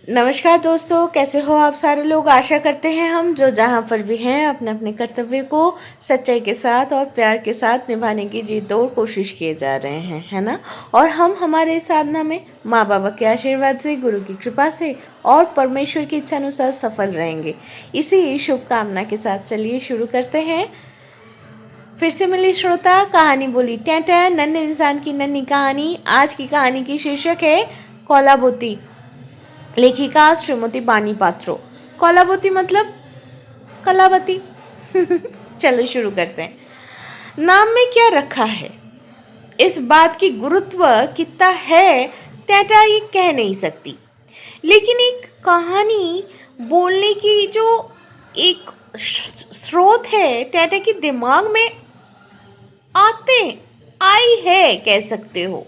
नमस्कार दोस्तों, कैसे हो आप सारे लोग। आशा करते हैं हम जो जहाँ पर भी हैं अपने अपने कर्तव्य को सच्चाई के साथ और प्यार के साथ निभाने की जी तोड़ कोशिश किए जा रहे हैं, है ना। और हम हमारे साधना में माँ बाबा के आशीर्वाद से, गुरु की कृपा से और परमेश्वर की इच्छा अनुसार सफल रहेंगे। इसी शुभकामना के साथ चलिए शुरू करते हैं। फिर से मिली श्रोता, कहानी बोली टैटा, नन्हे इंसान की नन्ही कहानी। आज की कहानी की शीर्षक है कोलाबोती। लेखिका श्रीमती बानी पात्रो। कोलाबोती मतलब कलावती। चलो शुरू करते हैं। नाम में क्या रखा है, इस बात की गुरुत्व कितना है टैटा ये कह नहीं सकती, लेकिन एक कहानी बोलने की जो एक स्रोत है टैटा के दिमाग में आते आई है, कह सकते हो।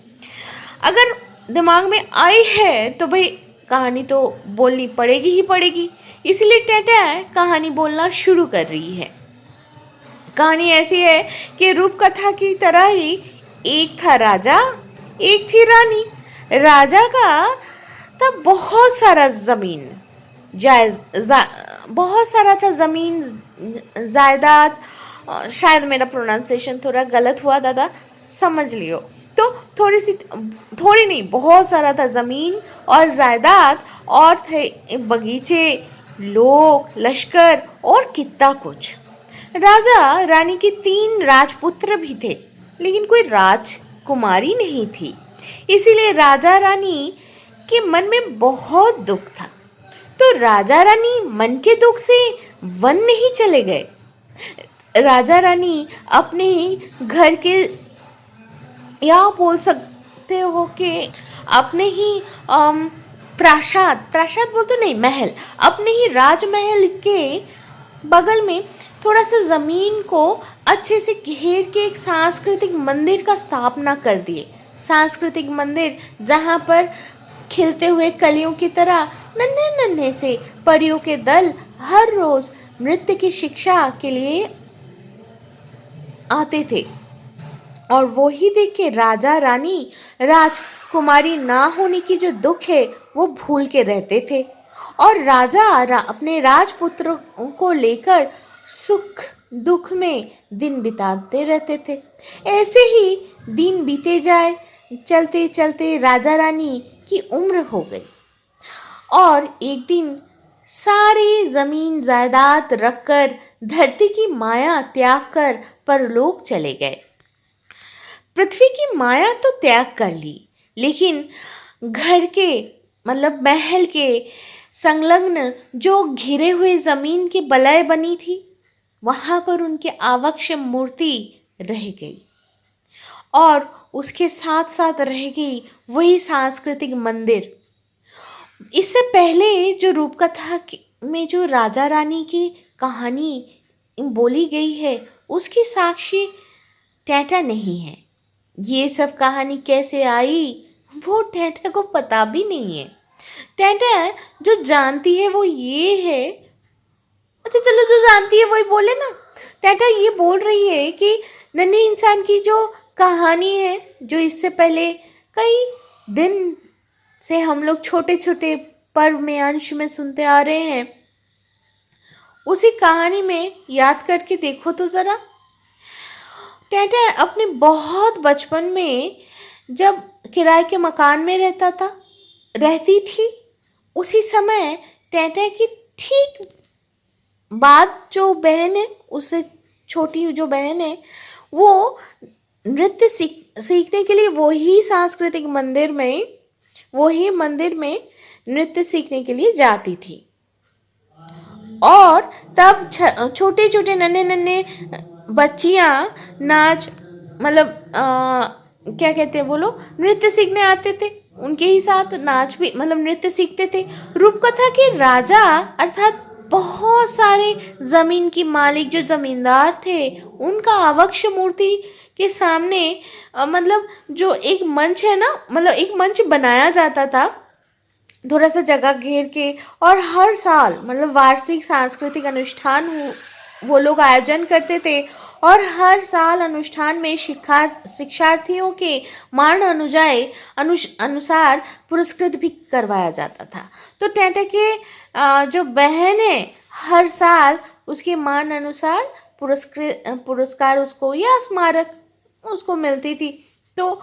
अगर दिमाग में आई है तो भाई कहानी तो बोलनी पड़ेगी ही पड़ेगी। इसलिए टैटा कहानी बोलना शुरू कर रही है। कहानी ऐसी है कि रूपकथा की तरह ही एक था राजा, एक थी रानी। राजा का था बहुत सारा जमीन बहुत सारा था जमीन जायदाद। शायद मेरा प्रोनाउंसिएशन थोड़ा गलत हुआ दादा, समझ लियो। तो थोड़ी नहीं, बहुत सारा था जमीन और जायदाद, और थे बगीचे, लोग, लश्कर और कितना कुछ। राजा रानी के 3 राजपुत्र भी थे, लेकिन कोई राजकुमारी नहीं थी। इसीलिए राजा रानी के मन में बहुत दुख था। तो राजा रानी मन के दुख से वन नहीं चले गए। राजा रानी अपने ही घर के, या बोल सकते हो कि अपने ही प्रासाद बोल तो नहीं, महल, अपने ही राजमहल के बगल में थोड़ा सा जमीन को अच्छे से घेर के एक सांस्कृतिक मंदिर का स्थापना कर दिए। सांस्कृतिक मंदिर जहाँ पर खिलते हुए कलियों की तरह नन्हे नन्हे से परियों के दल हर रोज नृत्य की शिक्षा के लिए आते थे। और वो ही देख के राजा रानी राजकुमारी ना होने की जो दुख है वो भूल के रहते थे। और अपने राजपुत्र को लेकर सुख दुख में दिन बिताते रहते थे। ऐसे ही दिन बीते जाए, चलते चलते राजा रानी की उम्र हो गई। और एक दिन सारी जमीन जायदाद रखकर धरती की माया त्याग कर परलोक चले गए। पृथ्वी की माया तो त्याग कर ली, लेकिन घर के मतलब महल के संलग्न जो घिरे हुए जमीन की बलय बनी थी, वहां पर उनकी आवक्ष मूर्ति रह गई। और उसके साथ साथ रह गई वही सांस्कृतिक मंदिर। इससे पहले जो रूपकथा में जो राजा रानी की कहानी बोली गई है, उसकी साक्षी टैटा नहीं है। ये सब कहानी कैसे आई वो टैटा को पता भी नहीं है। टैटा जो जानती है वो ये है, अच्छा चलो जो जानती है वही बोले ना। टैटा ये बोल रही है कि नन्हे इंसान की जो कहानी है, जो इससे पहले कई दिन से हम लोग छोटे छोटे पर्व में अंश में सुनते आ रहे हैं, उसी कहानी में याद करके देखो तो जरा। टैटा अपने बहुत बचपन में जब किराए के मकान में रहती थी, उसी समय टैटा की ठीक बाद जो बहन है, उससे छोटी जो बहन है, वो नृत्य सीखने के लिए वही मंदिर में नृत्य सीखने के लिए जाती थी। और तब छोटे छोटे नन्हे नन्हे बच्चियाँ नाच मतलब क्या कहते हैं बोलो, नृत्य सीखने आते थे। उनके ही साथ नाच भी मतलब नृत्य सीखते थे। रूपकथा के राजा अर्थात बहुत सारे जमीन की मालिक जो जमींदार थे, उनका आवक्ष मूर्ति के सामने मतलब जो एक मंच है ना, मतलब एक मंच बनाया जाता था थोड़ा सा जगह घेर के। और हर साल मतलब वार्षिक सांस्कृतिक अनुष्ठान वो लोग आयोजन करते थे। और हर साल अनुष्ठान में शिक्षार्थियों के मान अनुसार पुरस्कृत भी करवाया जाता था। तो टेंटे के जो बहन है, हर साल उसके मान अनुसार पुरस्कार उसको या स्मारक उसको मिलती थी। तो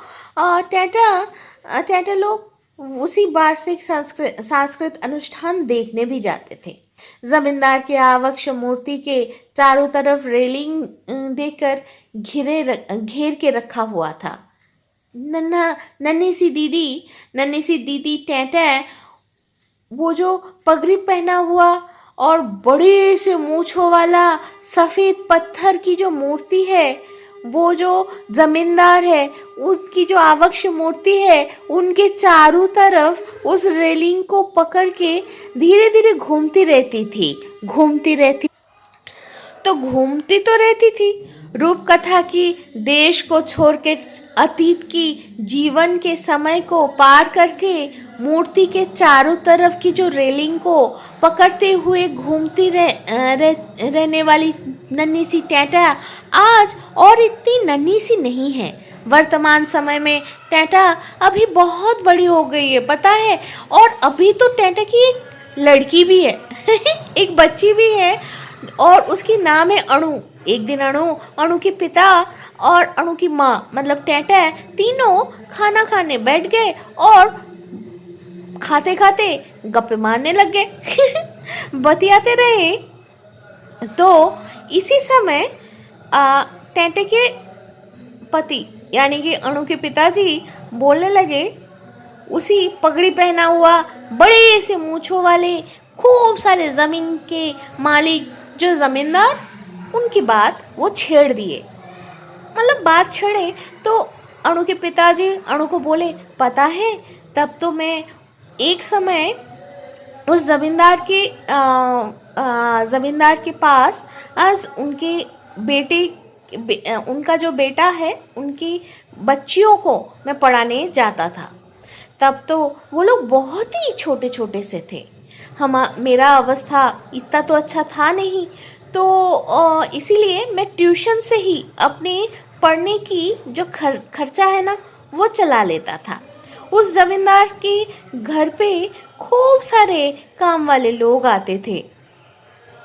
टेंटा लोग उसी वार्षिक सांस्कृतिक अनुष्ठान देखने भी जाते थे। जमींदार के आवक्ष मूर्ति के चारों तरफ रेलिंग देकर घेर के रखा हुआ था। नन्ही सी दीदी टेंटे, वो जो पगड़ी पहना हुआ और बड़े से मूंछों वाला सफ़ेद पत्थर की जो मूर्ति है, वो जो जमींदार है उसकी जो आवक्ष मूर्ति है, उनके चारों तरफ उस रेलिंग को पकड़ के धीरे धीरे घूमती रहती थी। रूप कथा की देश को छोड़ के अतीत की जीवन के समय को पार करके मूर्ति के चारों तरफ की जो रेलिंग को पकड़ते हुए घूमती रहने वाली नन्ही सी टेंटा आज और इतनी नन्ही सी नहीं है। वर्तमान समय में टेंटा अभी बहुत बड़ी हो गई है, पता है। और अभी तो टेंटा की एक लड़की भी है एक बच्ची भी है, और उसकी नाम है अणु। एक दिन अणु के पिता और अणु की माँ मतलब टेंटा तीनों खाना खाने बैठ गए और खाते खाते गप्पे मारने लग गए बतियाते रहे। तो इसी समय टेंटे के पति यानी कि अणु के पिताजी बोलने लगे, उसी पगड़ी पहना हुआ बड़े से मूंछों वाले खूब सारे जमीन के मालिक जो जमींदार, उनकी बात वो छेड़ दिए। मतलब बात छेड़े तो अणु के पिताजी अणु को बोले, पता है तब तो मैं एक समय उस जमींदार के पास आज उनके उनका जो बेटा है उनकी बच्चियों को मैं पढ़ाने जाता था। तब तो वो लोग बहुत ही छोटे छोटे से थे। मेरा अवस्था इतना तो अच्छा था नहीं, तो इसीलिए मैं ट्यूशन से ही अपने पढ़ने की जो खर्चा है ना वो चला लेता था। उस जमींदार के घर पे खूब सारे काम वाले लोग आते थे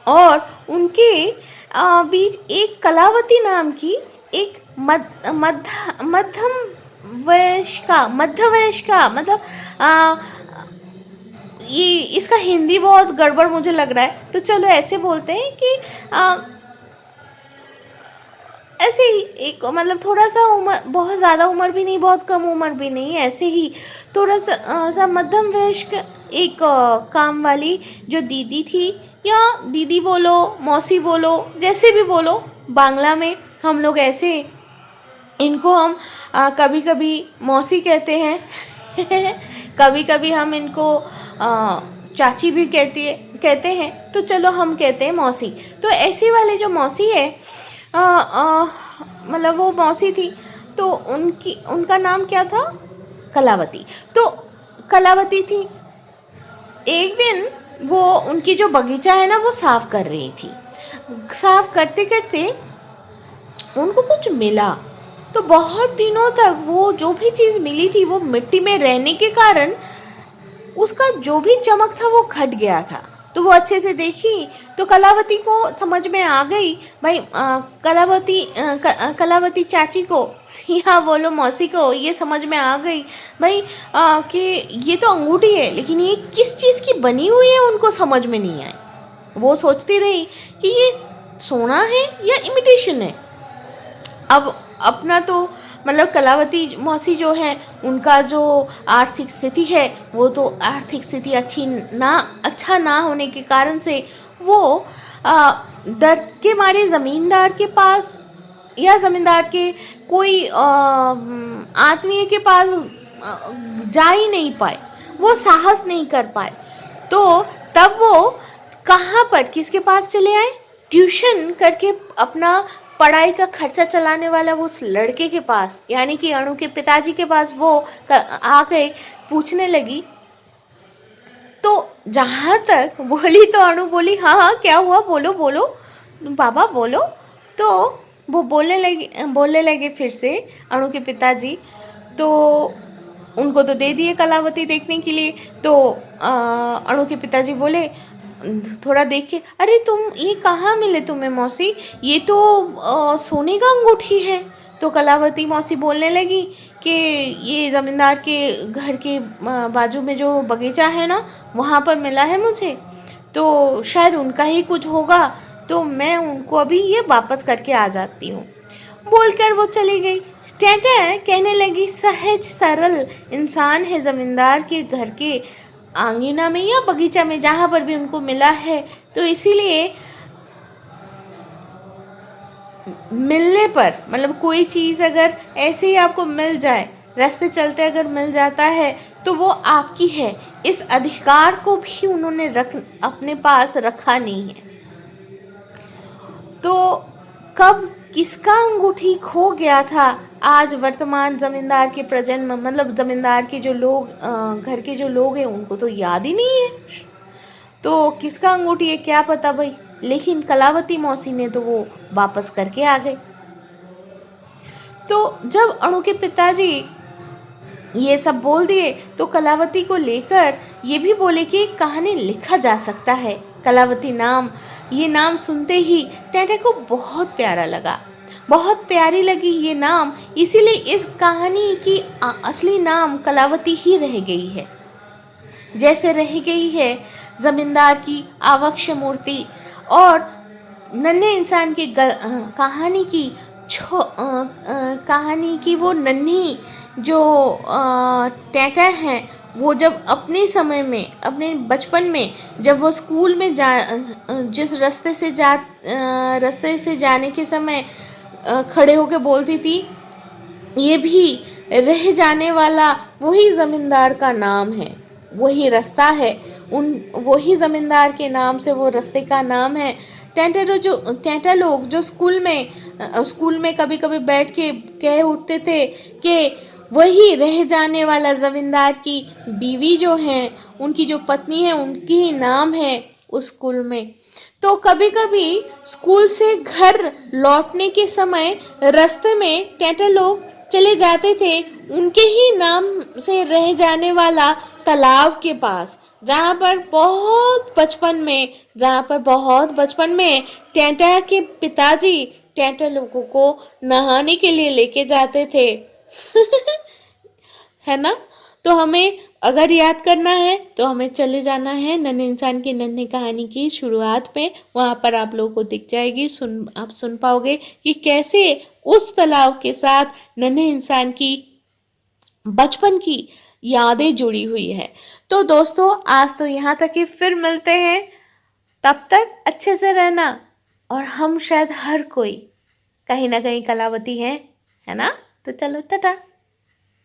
और उनके बीच एक कलावती नाम की एक मध्य वयस्क का मतलब ये इसका हिंदी बहुत गड़बड़ मुझे लग रहा है, तो चलो ऐसे बोलते हैं कि ऐसे ही एक मतलब थोड़ा सा उम्र, बहुत ज़्यादा उम्र भी नहीं बहुत कम उम्र भी नहीं, ऐसे ही थोड़ा सा मध्यम वयस्क एक काम वाली जो दीदी थी, या दीदी बोलो मौसी बोलो जैसे भी बोलो, बांग्ला में हम लोग ऐसे इनको हम कभी कभी मौसी कहते हैं कभी कभी हम इनको चाची भी कहते हैं, तो चलो हम कहते हैं मौसी। तो ऐसी वाली जो मौसी है मतलब वो मौसी थी, तो उनका नाम क्या था, कलावती। तो कलावती थी, एक दिन वो उनकी जो बगीचा है ना वो साफ कर रही थी। साफ करते करते उनको कुछ मिला, तो बहुत दिनों तक वो जो भी चीज़ मिली थी वो मिट्टी में रहने के कारण उसका जो भी चमक था वो घट गया था। तो वो अच्छे से देखी तो कलावती को समझ में आ गई, भाई कलावती चाची को या बोलो मौसी को ये समझ में आ गई भाई कि ये तो अंगूठी है, लेकिन ये किस चीज़ की बनी हुई है उनको समझ में नहीं आई। वो सोचती रही कि ये सोना है या इमिटेशन है। अब अपना तो मतलब कलावती मौसी जो है उनका जो आर्थिक स्थिति है वो तो आर्थिक स्थिति अच्छा ना होने के कारण से वो डर के मारे ज़मींदार के पास या ज़मींदार के कोई आत्मीय के पास जा ही नहीं पाए, वो साहस नहीं कर पाए। तो तब वो कहाँ पर किसके पास चले आए, ट्यूशन करके अपना पढ़ाई का खर्चा चलाने वाला वो उस लड़के के पास यानी कि अणु के पिताजी के पास वो आ गए, पूछने लगी। तो जहाँ तक बोली तो अणु बोली हाँ हाँ क्या हुआ, बोलो बोलो बाबा बोलो। तो वो बोलने लगे फिर से अणु के पिताजी। तो उनको तो दे दिए कलावती देखने के लिए। तो अणु के पिताजी बोले, थोड़ा देख के, अरे तुम ये कहाँ मिले तुम्हें मौसी, ये तो सोने का अंगूठी है। तो कलावती मौसी बोलने लगी कि ये ज़मींदार के घर के बाजू में जो बगीचा है ना, वहाँ पर मिला है मुझे, तो शायद उनका ही कुछ होगा, तो मैं उनको अभी ये वापस करके आ जाती हूँ। बोलकर वो चली गई। टेंटें कहने लगी, सहज सरल इंसान है ज़मींदार के घर के आंगीना में या बगीचा में, जहाँ पर भी उनको मिला है, तो इसीलिए मिलने पर, मतलब कोई चीज़ अगर ऐसे ही आपको मिल जाए, रास्ते चलते अगर मिल जाता है, तो वो आपकी है। इस अधिकार को भी उन्होंने अपने पास रखा नहीं है। तो कब किसका अंगूठी खो गया था, आज वर्तमान जमींदार के प्रजन्म, मतलब जमींदार के जो लोग, घर के जो लोग हैं, उनको तो याद ही नहीं है। तो किसका अंगूठी है क्या पता भाई, लेकिन कलावती मौसी ने तो वो वापस करके आ गए। तो जब अणु के पिताजी ये सब बोल दिए, तो कलावती को लेकर ये भी बोले कि कहानी लिखा जा सकता है। कलावती नाम, ये नाम सुनते ही टेंटे को बहुत प्यारा लगा, बहुत प्यारी लगी ये नाम, इसीलिए इस कहानी की असली नाम कलावती ही रह गई है। जैसे रह गई है जमींदार की आवक्ष मूर्ति और नन्हे इंसान की कहानी की वो नन्ही जो टेंटा है, वो जब अपने समय में, अपने बचपन में, जब वो स्कूल में जिस रास्ते से जाने के समय खड़े होकर बोलती थी, ये भी रह जाने वाला वही ज़मींदार का नाम है, वही रास्ता है, वही ज़मींदार के नाम से वो रास्ते का नाम है। टेंटा लोग जो स्कूल में कभी कभी बैठ के कह उठते थे कि वही रह जाने वाला ज़मींदार की बीवी जो हैं, उनकी जो पत्नी है, उनकी ही नाम है उस स्कूल में। तो कभी कभी स्कूल से घर लौटने के समय रास्ते में टेंटा लोग चले जाते थे उनके ही नाम से रह जाने वाला तालाब के पास, जहाँ पर बहुत बचपन में टेंटा के पिताजी टेंटा लोगों को नहाने के लिए लेके जाते थे। है ना। तो हमें अगर याद करना है तो हमें चले जाना है नन्हे इंसान की नन्ही कहानी की शुरुआत में, वहाँ पर आप लोगों को दिख जाएगी, आप सुन पाओगे कि कैसे उस तालाब के साथ नन्हे इंसान की बचपन की यादें जुड़ी हुई है। तो दोस्तों, आज तो यहाँ तक ही, फिर मिलते हैं, तब तक अच्छे से रहना। और हम शायद हर कोई कहीं ना कहीं कलावती है ना। तो चलो टाटा।